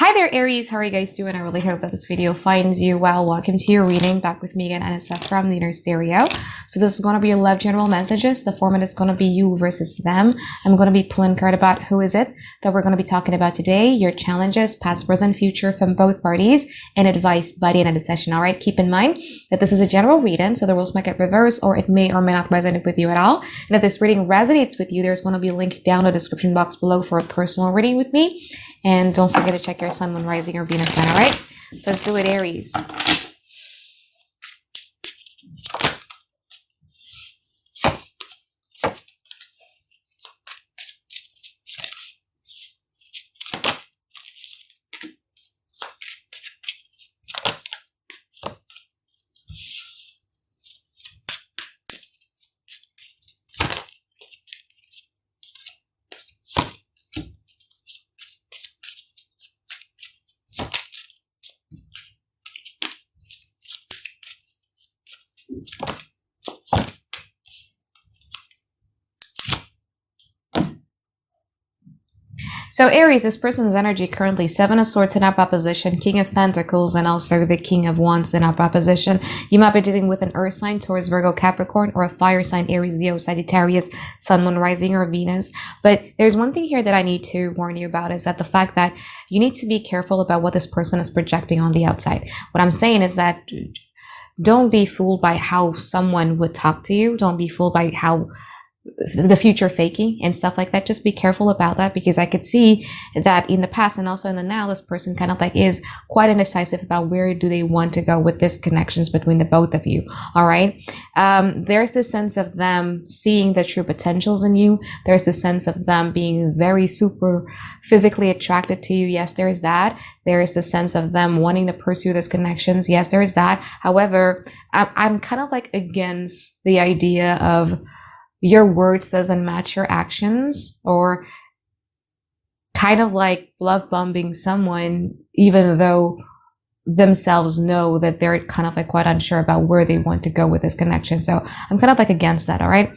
Hi there, Aries. How are you guys doing? I really hope that this video finds you well. Welcome to your reading. Back with me again, Anisa from the Inner Stereo. So this is going to be your love general messages. The format is going to be you versus them. I'm going to be pulling a card about who is it that we're going to be talking about today, your challenges, past, present, future from both parties, and advice by the end of the session. All right. Keep in mind that this is a general reading, so the rules might get reversed or it may or may not resonate with you at all. And if this reading resonates with you, there's going to be a link down in the description box below for a personal reading with me. And don't forget to check your sun, moon, rising, or Venus sign, all right? So let's do it, Aries. So Aries, this person's energy currently 7 of Swords in up opposition, King of Pentacles, and also the King of Wands in up opposition. You might be dealing with an Earth sign, Taurus, Virgo, Capricorn, or a fire sign, Aries, Leo, Sagittarius, Sun, Moon, Rising, or Venus. But there's one thing here that I need to warn you about is that the fact that you need to be careful about what this person is projecting on the outside. What I'm saying is that don't be fooled by how someone would talk to you. Don't be fooled by how the future faking and stuff like that. Just be careful about that, because I could see that in the past and also in the now, this person kind of like is quite indecisive about where do they want to go with this connections between the both of you. All right. There's this sense of them seeing the true potentials in you. There's the sense of them being very super physically attracted to you. Yes, there is that. There is the sense of them wanting to pursue these connections. Yes, there is that. However, I'm kind of like against the idea of your words doesn't match your actions, or kind of like love bombing someone, even though themselves know that they're kind of like quite unsure about where they want to go with this connection. So I'm kind of like against that. All right.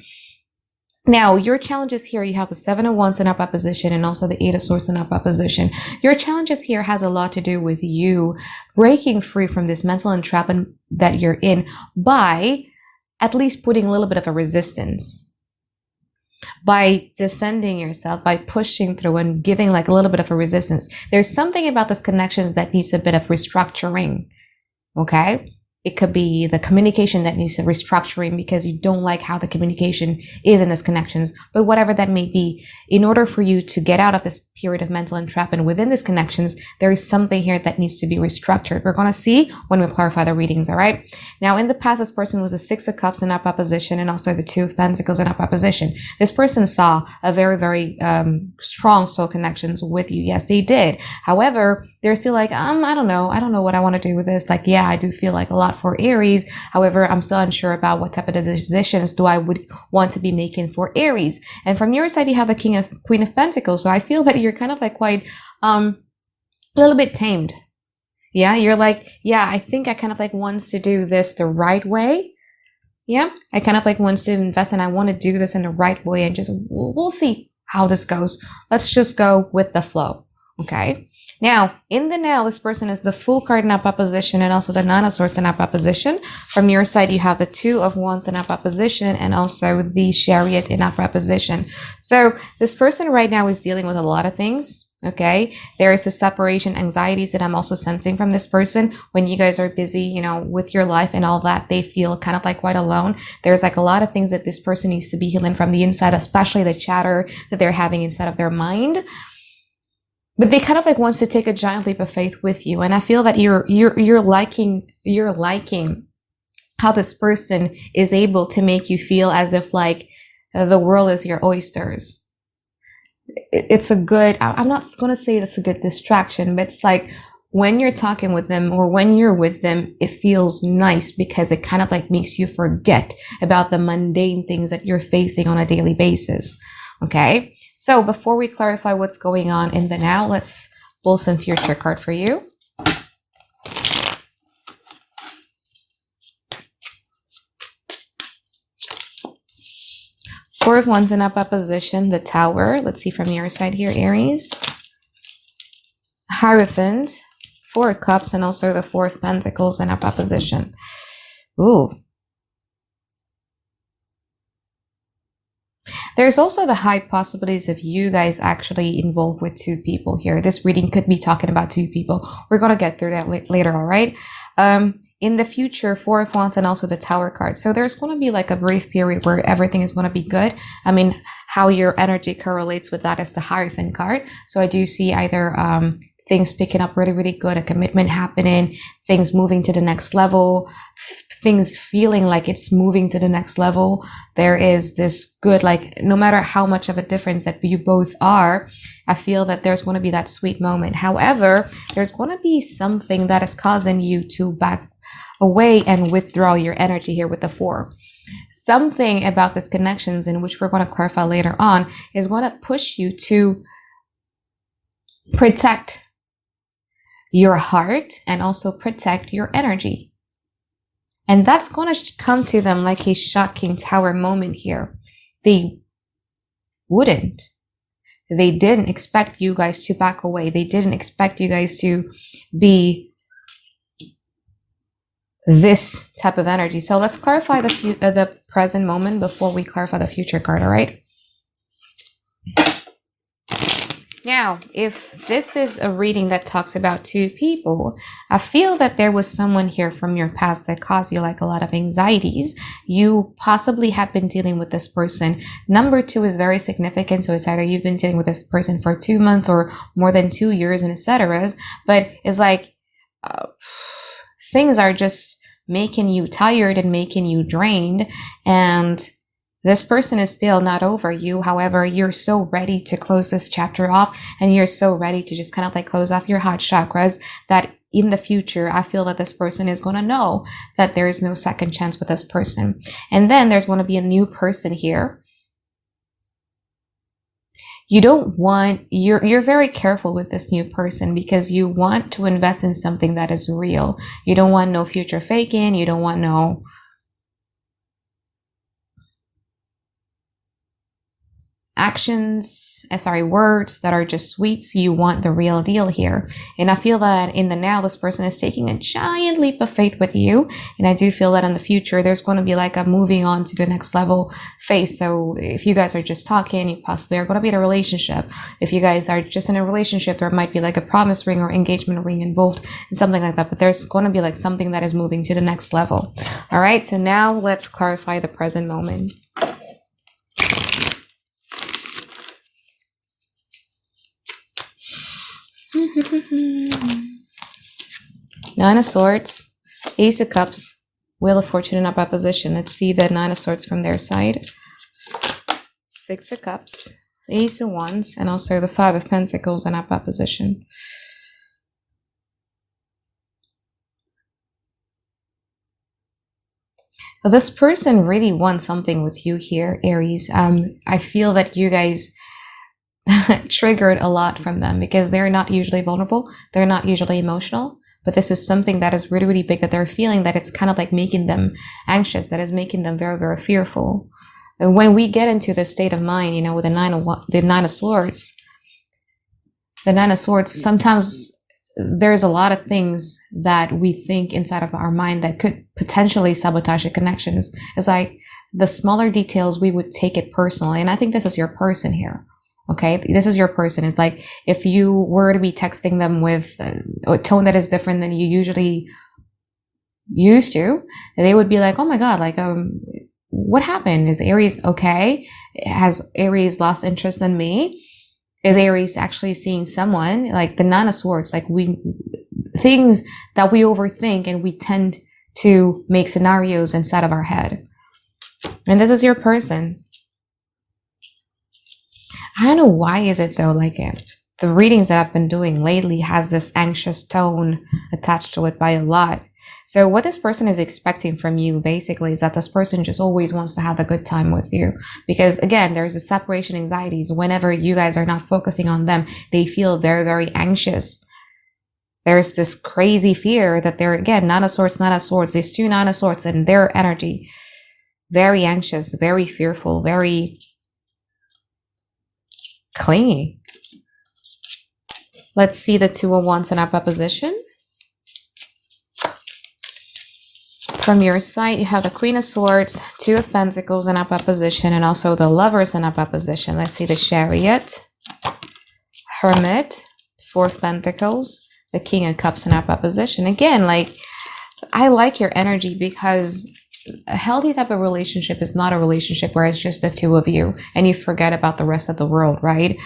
Now, your challenges here, you have the 7 of Wands in up opposition and also the 8 of Swords in up opposition. Your challenges here has a lot to do with you breaking free from this mental entrapment that you're in by at least putting a little bit of a resistance, by defending yourself, by pushing through and giving like a little bit of a resistance. There's something about this connections that needs a bit of restructuring. Okay. It could be the communication that needs restructuring because you don't like how the communication is in this connections. But whatever that may be, in order for you to get out of this period of mental entrapment within these connections, there is something here that needs to be restructured. We're going to see when we clarify the readings, all right? Now, in the past, this person was the 6 of Cups in up opposition and also the 2 of Pentacles in up opposition. This person saw a very, very strong soul connections with you. Yes, they did. However, they're still like, I don't know what I want to do with this. Like, yeah, I do feel like a lot for Aries. However, I'm still unsure about what type of decisions I would want to be making for Aries. And from your side, you have the Queen of Pentacles. So I feel that you're kind of like quite a little bit tamed. Yeah, you're like, yeah, I think I kind of like wants to do this the right way. Yeah, I kind of like wants to invest and I want to do this in the right way, and just we'll see how this goes. Let's just go with the flow. Okay. Now, in the now, this person is the Fool card in up opposition and also the 9 of Swords in up opposition. From your side, you have the 2 of Wands in up opposition and also the Chariot in up opposition. So this person right now is dealing with a lot of things. Okay. There is the separation anxieties that I'm also sensing from this person. When you guys are busy, you know, with your life and all that, they feel kind of like quite alone. There's like a lot of things that this person needs to be healing from the inside, especially the chatter that they're having inside of their mind. But they kind of like wants to take a giant leap of faith with you. And I feel that you're liking how this person is able to make you feel as if like the world is your oysters. It's a good, I'm not going to say it's a good distraction, but it's like when you're talking with them or when you're with them, it feels nice because it kind of like makes you forget about the mundane things that you're facing on a daily basis. Okay. So before we clarify what's going on in the now, let's pull some future card for you. 4 of Wands in up opposition, the Tower. Let's see from your side here, Aries. Hierophant, 4 of Cups, and also the 4 of Pentacles in opposition. Ooh. There's also the high possibilities of you guys actually involved with 2 people here. This reading could be talking about 2 people. We're going to get through that later, all right? In the future, 4 of Wands and also the Tower card. So there's going to be like a brief period where everything is going to be good. I mean, how your energy correlates with that is the Hierophant card. So I do see either things picking up really, really good, a commitment happening, things moving to the next level, things feeling like it's moving to the next level. There is this good, like, no matter how much of a difference that you both are, I feel that there's going to be that sweet moment. However, there's going to be something that is causing you to back away and withdraw your energy here with the 4. Something about this connections, in which we're going to clarify later on, is going to push you to protect your heart and also protect your energy. And that's going to come to them like a shocking Tower moment here. They didn't expect you guys to back away. They didn't expect you guys to be this type of energy. So let's clarify the present moment before we clarify the future card, all right? Now, if this is a reading that talks about 2 people, I feel that there was someone here from your past that caused you like a lot of anxieties. You possibly have been dealing with this person. Number 2 is very significant. So it's either you've been dealing with this person for 2 months or more than 2 years and etc. But it's like things are just making you tired and making you drained. And this person is still not over you. However, you're so ready to close this chapter off, and you're so ready to just kind of like close off your heart chakras that in the future, I feel that this person is going to know that there is no second chance with this person. And then there's going to be a new person here. You don't want, you're very careful with this new person because you want to invest in something that is real. You don't want no future faking. You don't want no words that are just sweets. You want the real deal here. And I feel that in the now, this person is taking a giant leap of faith with you. And I do feel that in the future, there's going to be like a moving on to the next level phase. So if you guys are just talking, you possibly are going to be in a relationship. If you guys are just in a relationship, there might be like a promise ring or engagement ring involved and something like that. But there's going to be like something that is moving to the next level. All right. So now let's clarify the present moment. Nine of Swords, Ace of Cups, Wheel of Fortune in opposition. Let's see the Nine of Swords from their side. 6 of Cups, Ace of Wands, and also the 5 of Pentacles in opposition. Well, this person really wants something with you here, Aries. I feel that you guys triggered a lot from them because they're not usually vulnerable. They're not usually emotional, but this is something that is really, really big that they're feeling, that it's kind of like making them anxious, that is making them very, very fearful. And when we get into this state of mind, you know, with the Nine of Swords, sometimes there's a lot of things that we think inside of our mind that could potentially sabotage the connections. It's like the smaller details, we would take it personally. And I think this is your person here. Okay, this is your person. It's like if you were to be texting them with a tone that is different than you usually used to, they would be like, oh my God, like, what happened? Is Aries okay? Has Aries lost interest in me? Is Aries actually seeing someone? Like the Nine of Swords, like things that we overthink and we tend to make scenarios inside of our head. And this is your person. I don't know why is it though, like the readings that I've been doing lately has this anxious tone attached to it by a lot. So what this person is expecting from you basically is that this person just always wants to have a good time with you. Because again, there's a separation anxieties. Whenever you guys are not focusing on them, they feel very, very anxious. There's this crazy fear that they're, again, Nine of Swords, these 2 Nine of Swords and their energy, very anxious, very fearful, very clingy. Let's see the Two of Wands in opposition. From your side, you have the Queen of Swords, Two of Pentacles in opposition, and also the Lovers in opposition. Let's see the Chariot, Hermit, Four of Pentacles, the King of Cups in opposition. Again, like, I like your energy because a healthy type of relationship is not a relationship where it's just the two of you and you forget about the rest of the world, right?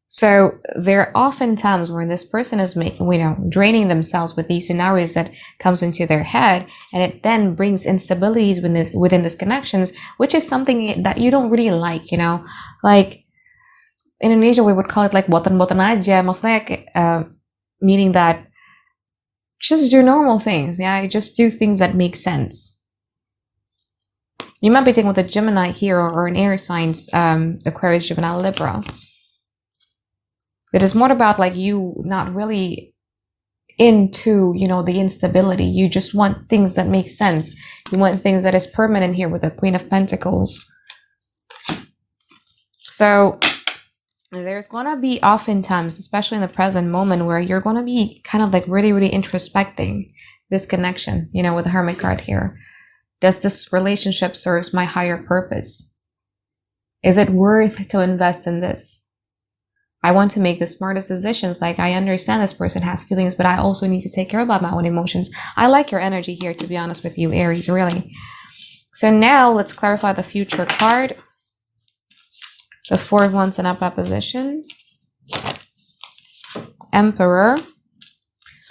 So there are often times when this person is making, draining themselves with these scenarios that comes into their head, and it then brings instabilities within these connections, which is something that you don't really like, like in Indonesia, we would call it like botan-botan aja, mostly meaning that just do normal things. Yeah. Just do things that make sense. You might be taking with a Gemini here or an air signs, Aquarius, Gemini, Libra. It is more about like you not really into, the instability. You just want things that make sense. You want things that is permanent here with the Queen of Pentacles. So there's going to be oftentimes, especially in the present moment, where you're going to be kind of like really, really introspecting this connection, with the Hermit card here. Does this relationship serve my higher purpose? Is it worth to invest in this? I want to make the smartest decisions. Like, I understand this person has feelings, but I also need to take care about my own emotions. I like your energy here, to be honest with you, Aries, really. So now let's clarify the future card. The Four of Wands in opposition. Emperor.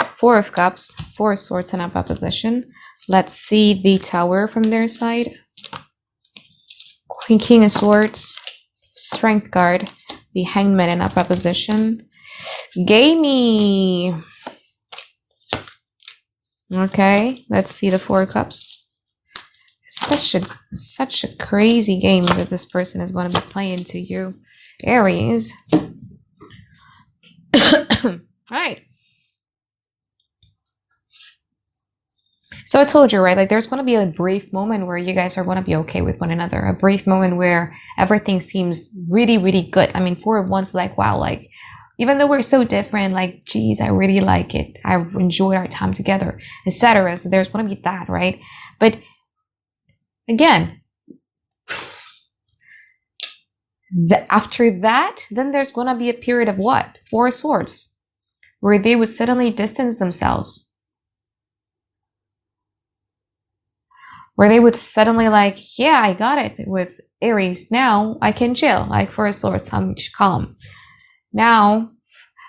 Four of Cups. Four of Swords in opposition. Let's see the Tower from their side. King of Swords. Strength card. The Hangman in opposition. Gamey. Okay, let's see the Four of Cups. Such a crazy game that this person is going to be playing to you, Aries. Right. So I told you, right? Like, there's going to be a brief moment where you guys are going to be okay with one another. A brief moment where everything seems really, really good. I mean, Four of Wands, like, wow, like, even though we're so different, like, geez, I really like it. I've enjoyed our time together, etc. So there's going to be that, right? But again, after that, then there's going to be a period of what? Four of Swords, where they would suddenly distance themselves. Where they would suddenly like, yeah, I got it with Aries. Now I can chill. Like, Four of Swords, I'm calm. Now,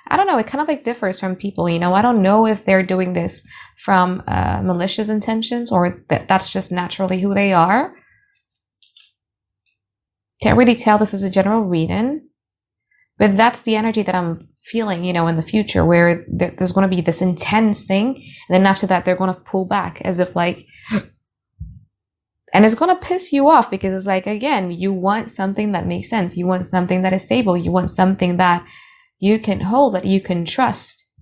I don't know. It kind of like differs from people, I don't know if they're doing this from malicious intentions or that's just naturally who they are. Can't really tell. This is a general reading. But that's the energy that I'm feeling, in the future, where there's going to be this intense thing. And then after that, they're going to pull back as if like... And it's going to piss you off because it's like, again, you want something that makes sense. You want something that is stable. You want something that you can hold, that you can trust.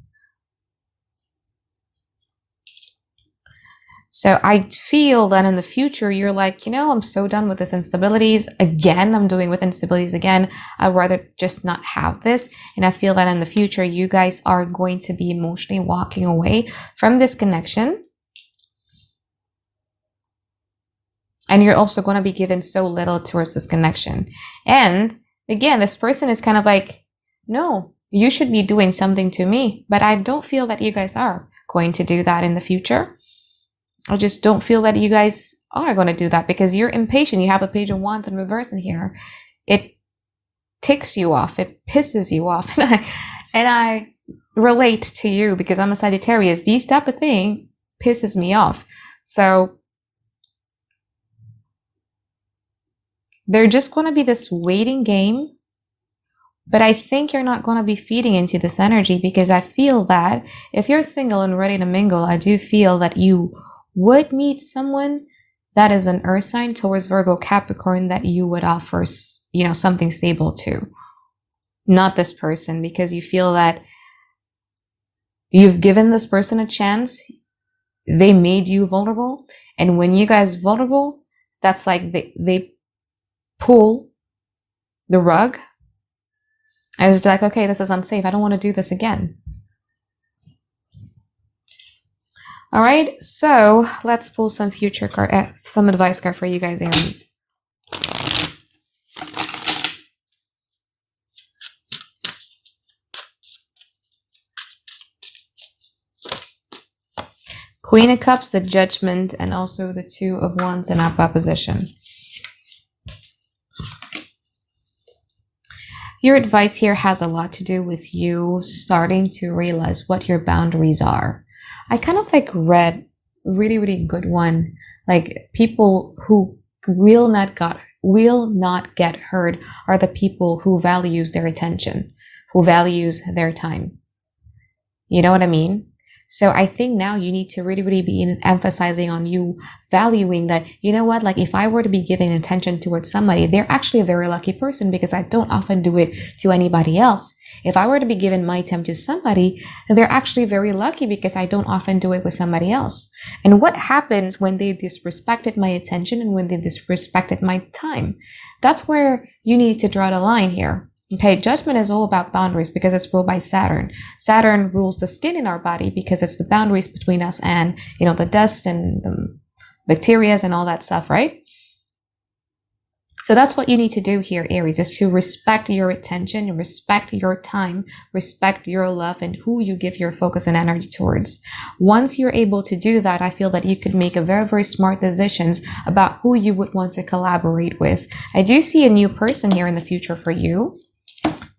So I feel that in the future, you're like, I'm so done with this instabilities. Again, I'm doing with instabilities again. I'd rather just not have this. And I feel that in the future, you guys are going to be emotionally walking away from this connection. And you're also going to be given so little towards this connection. And again, this person is kind of like, no, you should be doing something to me. But I don't feel that you guys are going to do that in the future. I just don't feel that you guys are going to do that because you're impatient. You have a Page of Wands in reverse in here. It ticks you off. It pisses you off. And I relate to you because I'm a Sagittarius. These type of thing pisses me off. So they're just going to be this waiting game. But I think you're not going to be feeding into this energy because I feel that if you're single and ready to mingle, I do feel that you would meet someone that is an earth sign, Taurus, Virgo, Capricorn, that you would offer, something stable to. Not this person, because you feel that you've given this person a chance. They made you vulnerable. And when you guys vulnerable, that's like they pull the rug. I was like, okay, this is unsafe. I don't want to do this again. All right, so let's pull some future card, some advice card for you guys, Aries. Queen of Cups, the Judgment, and also the Two of Wands in opposition. Your advice here has a lot to do with you starting to realize what your boundaries are. I kind of like read really, really good one. Like, people who will not get hurt are the people who values their attention, who values their time. You know what I mean? So I think now you need to really, really be emphasizing on you valuing that, you know what, like if I were to be giving attention towards somebody, they're actually a very lucky person because I don't often do it to anybody else. If I were to be giving my time to somebody, they're actually very lucky because I don't often do it with somebody else. And what happens when they disrespected my attention and when they disrespected my time? That's where you need to draw the line here. Okay, Judgment is all about boundaries because it's ruled by Saturn. Saturn rules the skin in our body because it's the boundaries between us and, you know, the dust and the bacteria and all that stuff, right? So that's what you need to do here, Aries, is to respect your attention, respect your time, respect your love, and who you give your focus and energy towards. Once you're able to do that, I feel that you could make a very, very smart decisions about who you would want to collaborate with. I do see a new person here in the future for you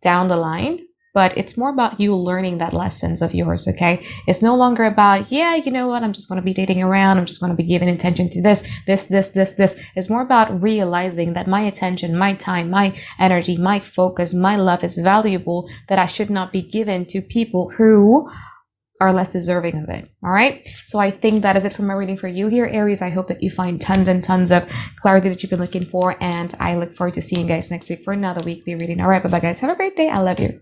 down the line, but it's more about you learning that lessons of yours, okay? It's no longer about, yeah, you know what, I'm just going to be dating around, I'm just going to be giving attention to this. It's more about realizing that my attention, my time, my energy, my focus, my love is valuable, that I should not be given to people who are less deserving of it. All right. So I think that is it for my reading for you here, Aries. I hope that you find tons and tons of clarity that you've been looking for. And I look forward to seeing you guys next week for another weekly reading. All right. Bye-bye, guys. Have a great day. I love you.